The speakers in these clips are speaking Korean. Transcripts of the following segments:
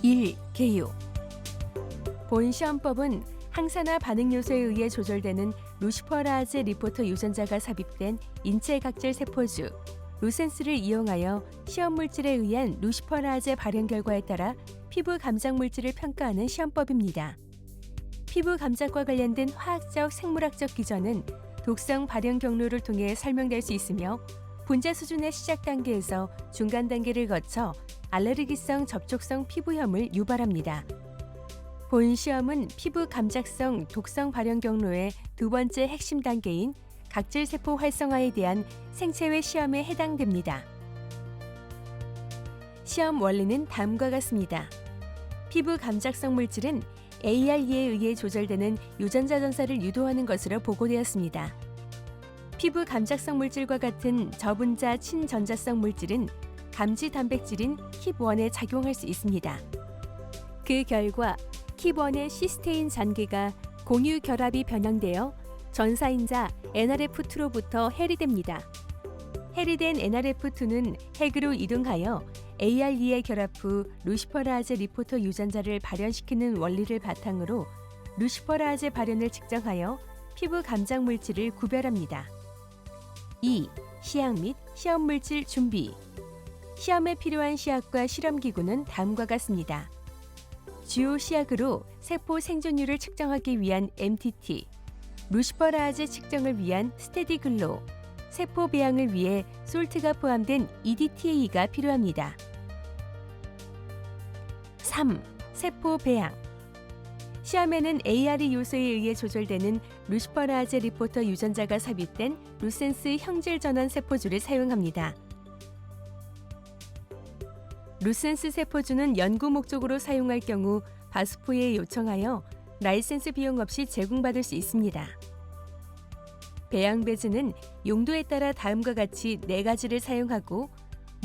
1. 개요. 본 시험법은 항산화 반응 요소에 의해 조절되는 루시퍼라제 리포터 유전자가 삽입된 인체 각질 세포주 루센스를 이용하여 시험 물질에 의한 루시퍼라제 발현 결과에 따라 피부 감작 물질을 평가하는 시험법입니다. 피부 감작과 관련된 화학적, 생물학적 기전은 독성 발현 경로를 통해 설명될 수 있으며 분자 수준의 시작 단계에서 중간 단계를 거쳐 알레르기성 접촉성 피부염을 유발합니다. 본 시험은 피부 감작성 독성 발현 경로의 두 번째 핵심 단계인 각질세포 활성화에 대한 생체외 시험에 해당됩니다. 시험 원리는 다음과 같습니다. 피부 감작성 물질은 ARE에 의해 조절되는 유전자 전사를 유도하는 것으로 보고되었습니다. 피부 감작성 물질과 같은 저분자 친전자성 물질은 감지 단백질인 킵1에 작용할 수 있습니다. 그 결과 킵1의 시스테인 잔계가 공유 결합이 변형되어 전사인자 NRF2로부터 해리됩니다. 해리된 NRF2는 핵으로 이동하여 ARE에 결합 후 루시퍼라제 리포터 유전자를 발현시키는 원리를 바탕으로 루시퍼라제 발현을 측정하여 피부 감작 물질을 구별합니다. 2. 시약 및 시험 물질 준비. 시험에 필요한 시약과 실험기구는 다음과 같습니다. 주요 시약으로 세포 생존율을 측정하기 위한 MTT, 루시퍼라제 측정을 위한 스테디글로, 세포 배양을 위해 솔트가 포함된 EDTA가 필요합니다. 3. 세포 배양. 시험에는 ARE 요소에 의해 조절되는 루시퍼라제 리포터 유전자가 삽입된 루센스 형질 전환 세포주를 사용합니다. 루센스 세포주는 연구 목적으로 사용할 경우 바스포에 요청하여 라이센스 비용 없이 제공받을 수 있습니다. 배양 배지는 용도에 따라 다음과 같이 4가지를 사용하고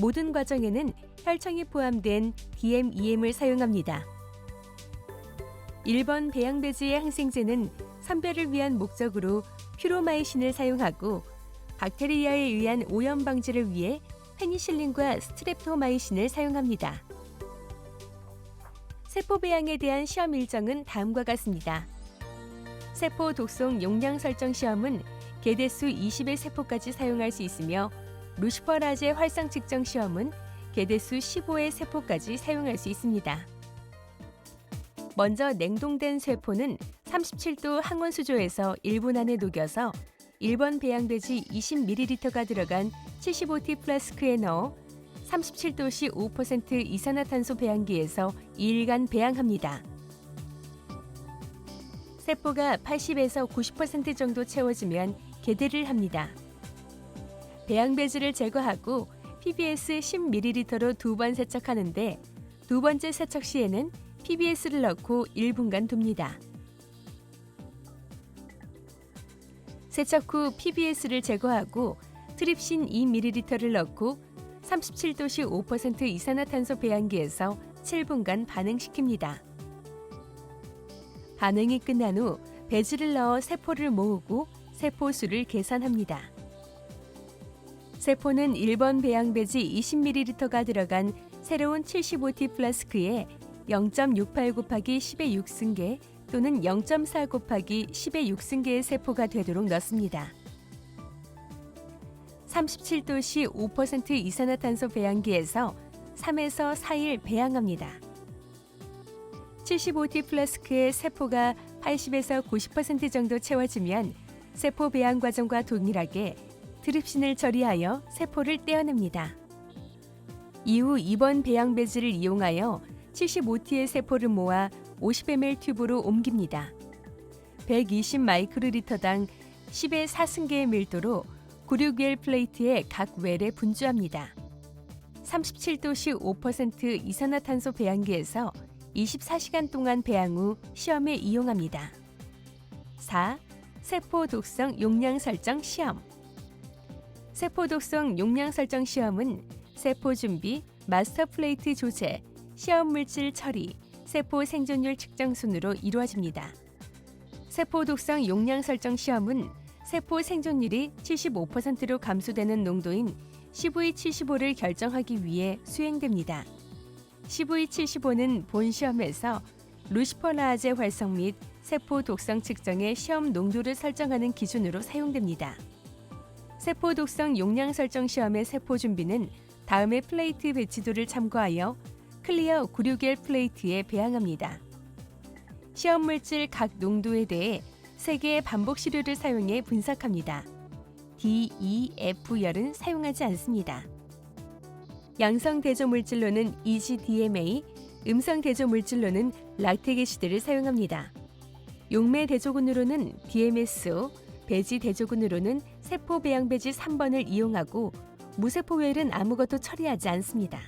모든 과정에는 혈청이 포함된 DMEM을 사용합니다. 1번 배양 배지의 항생제는 선별을 위한 목적으로 퓨로마이신을 사용하고 박테리아에 의한 오염 방지를 위해 페니실린과 스트랩토마이신을 사용합니다. 세포 배양에 대한 시험 일정은 다음과 같습니다. 세포 독성 용량 설정 시험은 개대수 20의 세포까지 사용할 수 있으며 루시퍼라제 활성 측정 시험은 개대수 15의 세포까지 사용할 수 있습니다. 먼저 냉동된 세포는 37도 항원 수조에서 1분 안에 녹여서 1번 배양 배지 20ml가 들어간 75T 플라스크에 넣어 37도씨 5% 이산화탄소 배양기에서 2일간 배양합니다. 세포가 80에서 90% 정도 채워지면 게대를 합니다. 배양 배지를 제거하고 PBS 10ml로 2번 세척하는데 두 번째 세척 시에는 PBS를 넣고 1분간 둡니다. 세척 후 PBS를 제거하고 트립신 2ml를 넣고 37도씨 5% 이산화탄소 배양기에서 7분간 반응시킵니다. 반응이 끝난 후 배지를 넣어 세포를 모으고 세포 수를 계산합니다. 세포는 1번 배양 배지 20ml가 들어간 새로운 75T 플라스크에 0.68 곱하기 10의 6승계 또는 0.4 곱하기 10의 6승계의 세포가 되도록 넣습니다. 37도씨 5% 이산화탄소 배양기에서 3에서 4일 배양합니다. 75T 플라스크의 세포가 80에서 90% 정도 채워지면 세포 배양 과정과 동일하게 트립신을 처리하여 세포를 떼어냅니다. 이후 2번 배양 배지를 이용하여 75T의 세포를 모아 50ml 튜브로 옮깁니다. 120 마이크로리터당 10의 4승계의 밀도로 96L 플레이트에 각 웰에 분주합니다. 37도씨 5% 이산화탄소 배양기에서 24시간 동안 배양 후 시험에 이용합니다. 4. 세포 독성 용량 설정 시험. 세포 독성 용량 설정 시험은 세포 준비, 마스터 플레이트 조제, 시험 물질 처리, 세포 생존율 측정 순으로 이루어집니다. 세포 독성 용량 설정 시험은 세포 생존율이 75%로 감소되는 농도인 CV75를 결정하기 위해 수행됩니다. CV75는 본 시험에서 루시퍼라아제 활성 및 세포 독성 측정의 시험 농도를 설정하는 기준으로 사용됩니다. 세포 독성 용량 설정 시험의 세포 준비는 다음의 플레이트 배치도를 참고하여 클리어 96L 플레이트에 배양합니다. 시험 물질 각 농도에 대해 3개의 반복 시료를 사용해 분석합니다. D, E, F열은 사용하지 않습니다. 양성 대조 물질로는 EGDMA, 음성 대조 물질로는 락테게시드를 사용합니다. 용매 대조군으로는 DMSO, 배지 대조군으로는 세포 배양 배지 3번을 이용하고 무세포웰은 아무것도 처리하지 않습니다.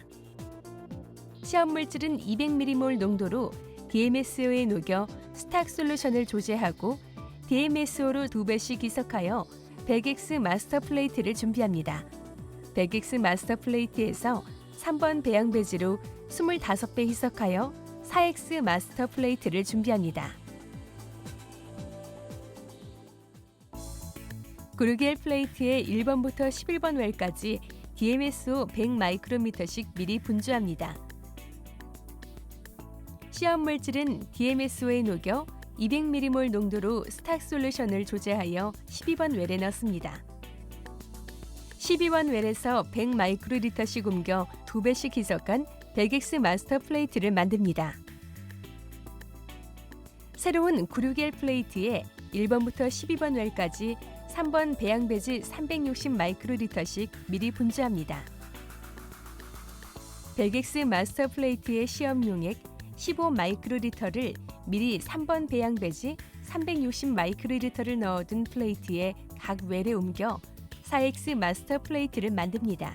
시험 물질은 200mm몰 농도로 DMSO에 녹여 스탁 솔루션을 조제하고 DMSO로 2배씩 희석하여 100X 마스터 플레이트를 준비합니다. 100X 마스터 플레이트에서 3번 배양 배지로 25배 희석하여 4X 마스터 플레이트를 준비합니다. 96L 플레이트에 1번부터 11번 웰까지 DMSO 100마이크로미터씩 미리 분주합니다. 시험 물질은 DMSO에 녹여 200mm몰 농도로 스탁 솔루션을 조제하여 12번 웰에 넣습니다. 12번 웰에서 100마이크로리터씩 옮겨 2배씩 희석한 100X 마스터 플레이트를 만듭니다. 새로운 96L 플레이트에 1번부터 12번 웰까지 3번 배양 배지 360마이크로리터씩 미리 분주합니다. 100X 마스터 플레이트의 시험 용액 15마이크로리터를 미리 3번 배양 배지 360마이크로리터를 넣어둔 플레이트에 각 웰에 옮겨 4X 마스터 플레이트를 만듭니다.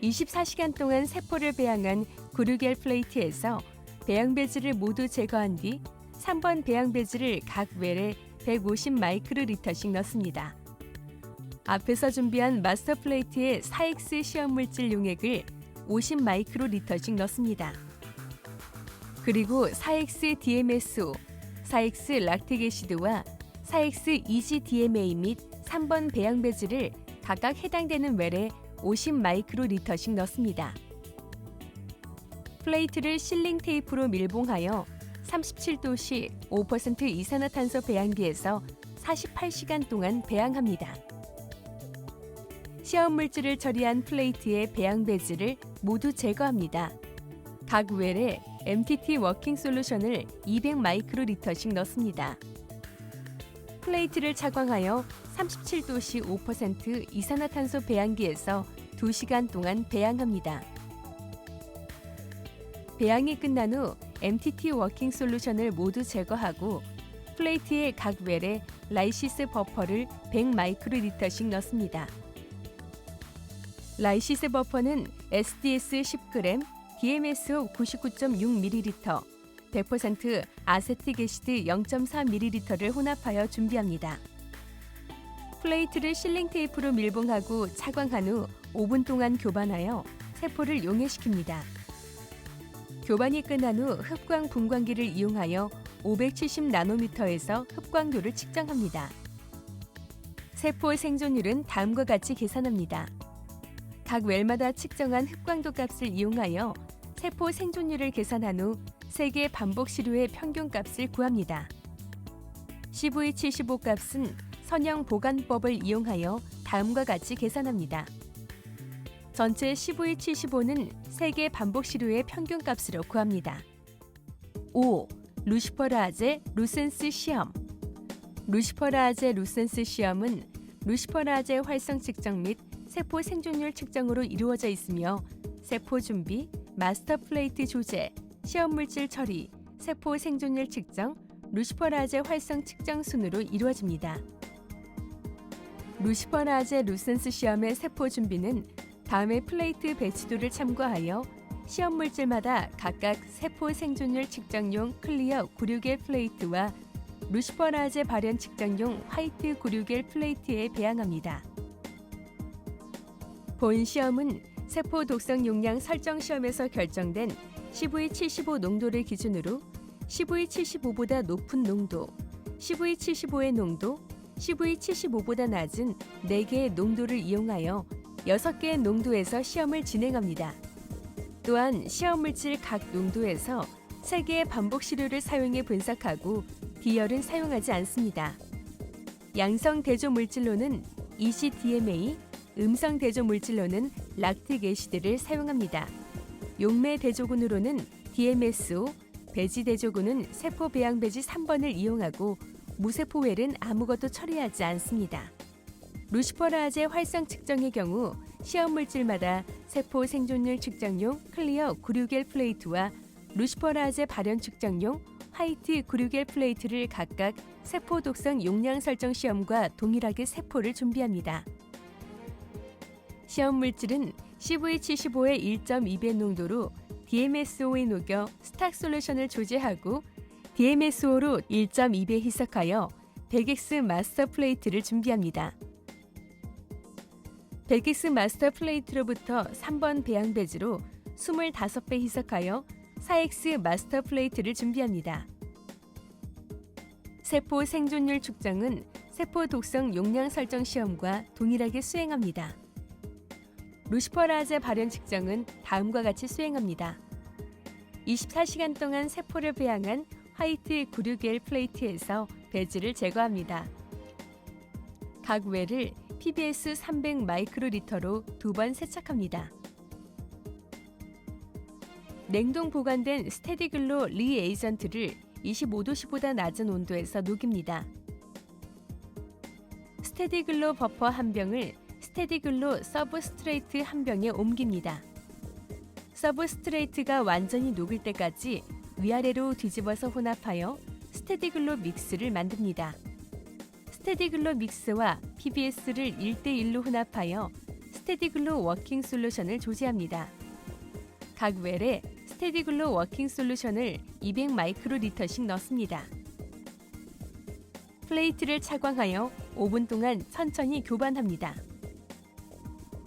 24시간 동안 세포를 배양한 96L 플레이트에서 배양 배지를 모두 제거한 뒤 3번 배양 배지를 각 웰에 150마이크로리터씩 넣습니다. 앞에서 준비한 마스터 플레이트에 4X 시험 물질 용액을 50마이크로리터씩 넣습니다. 그리고 4X DMSO, 4X 락테게시드와 4X EGDMA 및 3번 배양 배지를 각각 해당되는 웰에 50마이크로리터씩 넣습니다. 플레이트를 실링 테이프로 밀봉하여 37도씨 5% 이산화탄소 배양기에서 48시간 동안 배양합니다. 시험 물질을 처리한 플레이트의 배양 배지를 모두 제거합니다. 각 웰에 MTT 워킹 솔루션을 200마이크로리터씩 넣습니다. 플레이트를 차광하여 37도씨 5% 이산화탄소 배양기에서 2시간 동안 배양합니다. 배양이 끝난 후 MTT 워킹 솔루션을 모두 제거하고 플레이트의 각 웰에 라이시스 버퍼를 100마이크로리터씩 넣습니다. 라이시스 버퍼는 SDS 10g, DMSO 99.6ml, 100% 아세틱에시드 0.4ml를 혼합하여 준비합니다. 플레이트를 실링 테이프로 밀봉하고 차광한 후 5분 동안 교반하여 세포를 용해시킵니다. 교반이 끝난 후 흡광 분광기를 이용하여 570나노미터에서 흡광도를 측정합니다. 세포 생존율은 다음과 같이 계산합니다. 각 웰마다 측정한 흡광도 값을 이용하여 세포 생존율을 계산한 후 3개 반복 시료의 평균 값을 구합니다. CV75 값은 선형 보관법을 이용하여 다음과 같이 계산합니다. 전체 CV75는 3개 반복 시료의 평균 값으로 구합니다. 5. 루시퍼라아제 루센스 시험. 루시퍼라아제 루센스 시험은 루시퍼라아제 활성 측정 및 세포 생존율 측정으로 이루어져 있으며 세포 준비, 마스터 플레이트 조제, 시험 물질 처리, 세포 생존율 측정, 루시퍼라아제 활성 측정 순으로 이루어집니다. 루시퍼라아제 루센스 시험의 세포 준비는 다음의 플레이트 배치도를 참고하여 시험 물질마다 각각 세포 생존율 측정용 클리어 96L 플레이트와 루시퍼라아제 발현 측정용 화이트 96L 플레이트에 배양합니다. 본 시험은 세포 독성 용량 설정 시험에서 결정된 CV75 농도를 기준으로 CV75보다 높은 농도, CV75의 농도, CV75보다 낮은 4개의 농도를 이용하여 6개의 농도에서 시험을 진행합니다. 또한 시험 물질 각 농도에서 3개의 반복 시료를 사용해 분석하고 디열은 사용하지 않습니다. 양성 대조 물질로는 ECDMA, 음성 대조 물질로는 락틱 애시드를 사용합니다. 용매 대조군으로는 DMSO, 배지 대조군은 세포 배양 배지 3번을 이용하고 무세포웰은 아무것도 처리하지 않습니다. 루시퍼라제 활성 측정의 경우 시험 물질마다 세포 생존율 측정용 클리어 96L 플레이트와 루시퍼라제 발현 측정용 화이트 96L 플레이트를 각각 세포 독성 용량 설정 시험과 동일하게 세포를 준비합니다. 시험 물질은 CV75의 1.2배 농도로 DMSO에 녹여 스탁 솔루션을 조제하고 DMSO로 1.2배 희석하여 100X 마스터 플레이트를 준비합니다. 100X 마스터 플레이트로부터 3번 배양 배지로 25배 희석하여 4X 마스터 플레이트를 준비합니다. 세포 생존율 측정은 세포 독성 용량 설정 시험과 동일하게 수행합니다. 루시퍼라제 발현 측정은 다음과 같이 수행합니다. 24시간 동안 세포를 배양한 화이트 96L 플레이트에서 배지를 제거합니다. 각 외를 PBS 300 마이크로리터로 2번 세척합니다. 냉동 보관된 스테디글로 리에이전트를 25도씨보다 낮은 온도에서 녹입니다. 스테디글로 버퍼 한 병을 스테디글로 서브스트레이트 한 병에 옮깁니다. 서브스트레이트가 완전히 녹을 때까지 위아래로 뒤집어서 혼합하여 스테디글로 믹스를 만듭니다. 스테디글로 믹스와 PBS를 1대1로 혼합하여 스테디글로 워킹 솔루션을 조제합니다. 각 웰에 스테디글로 워킹 솔루션을 200 마이크로리터씩 넣습니다. 플레이트를 차광하여 5분 동안 천천히 교반합니다.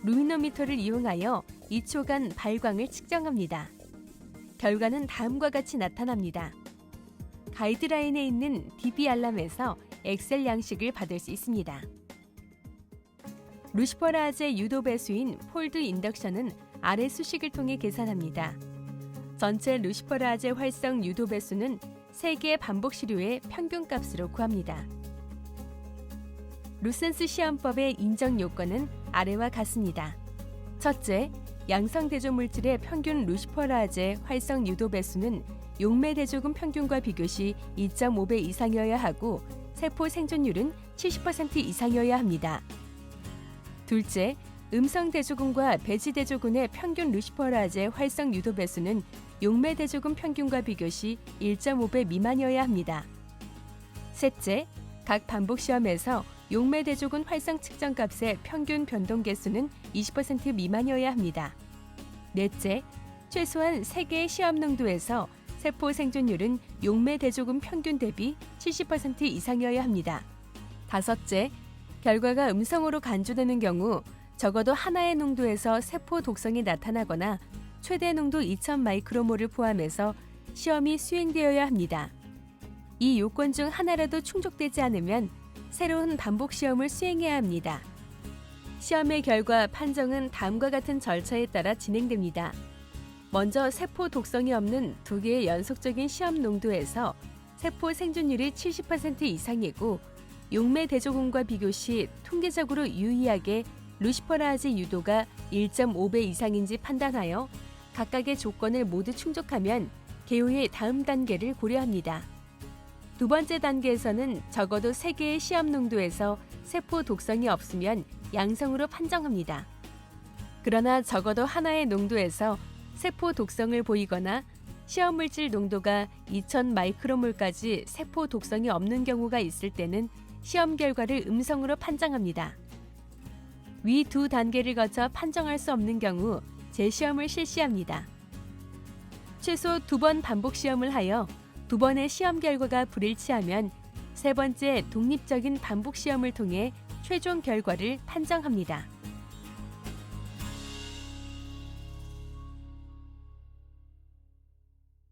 루미노미터를 이용하여 2초간 발광을 측정합니다. 결과는 다음과 같이 나타납니다. 가이드라인에 있는 DB 알람에서 엑셀 양식을 받을 수 있습니다. 루시퍼라제 유도 배수인 폴드 인덕션은 아래 수식을 통해 계산합니다. 전체 루시퍼라제 활성 유도 배수는 3개의 반복 시료의 평균값으로 구합니다. 루센스 시험법의 인정 요건은 아래와 같습니다. 첫째, 양성 대조 물질의 평균 루시퍼라제 활성 유도 배수는 용매 대조군 평균과 비교시 2.5배 이상이어야 하고 세포 생존율은 70% 이상이어야 합니다. 둘째, 음성 대조군과 배지 대조군의 평균 루시퍼라제 활성 유도 배수는 용매 대조군 평균과 비교시 1.5배 미만이어야 합니다. 셋째, 각 반복 시험에서 용매 대조군 활성 측정 값의 평균 변동 개수는 20% 미만이어야 합니다. 넷째, 최소한 3개의 시험 농도에서 세포 생존율은 용매 대조군 평균 대비 70% 이상이어야 합니다. 다섯째, 결과가 음성으로 간주되는 경우 적어도 하나의 농도에서 세포 독성이 나타나거나 최대 농도 2000 마이크로몰을 포함해서 시험이 수행되어야 합니다. 이 요건 중 하나라도 충족되지 않으면 새로운 반복 시험을 수행해야 합니다. 시험의 결과 판정은 다음과 같은 절차에 따라 진행됩니다. 먼저 세포 독성이 없는 2개의 연속적인 시험 농도에서 세포 생존율이 70% 이상이고 용매 대조군과 비교시 통계적으로 유의하게 루시퍼라제 유도가 1.5배 이상인지 판단하여 각각의 조건을 모두 충족하면 개요의 다음 단계를 고려합니다. 두 번째 단계에서는 적어도 3개의 시험 농도에서 세포 독성이 없으면 양성으로 판정합니다. 그러나 적어도 하나의 농도에서 세포 독성을 보이거나 시험 물질 농도가 2000 마이크로몰까지 세포 독성이 없는 경우가 있을 때는 시험 결과를 음성으로 판정합니다. 위 두 단계를 거쳐 판정할 수 없는 경우 재시험을 실시합니다. 최소 2번 반복 시험을 하여 2번의 시험 결과가 불일치하면 3번째 독립적인 반복 시험을 통해 최종 결과를 판정합니다.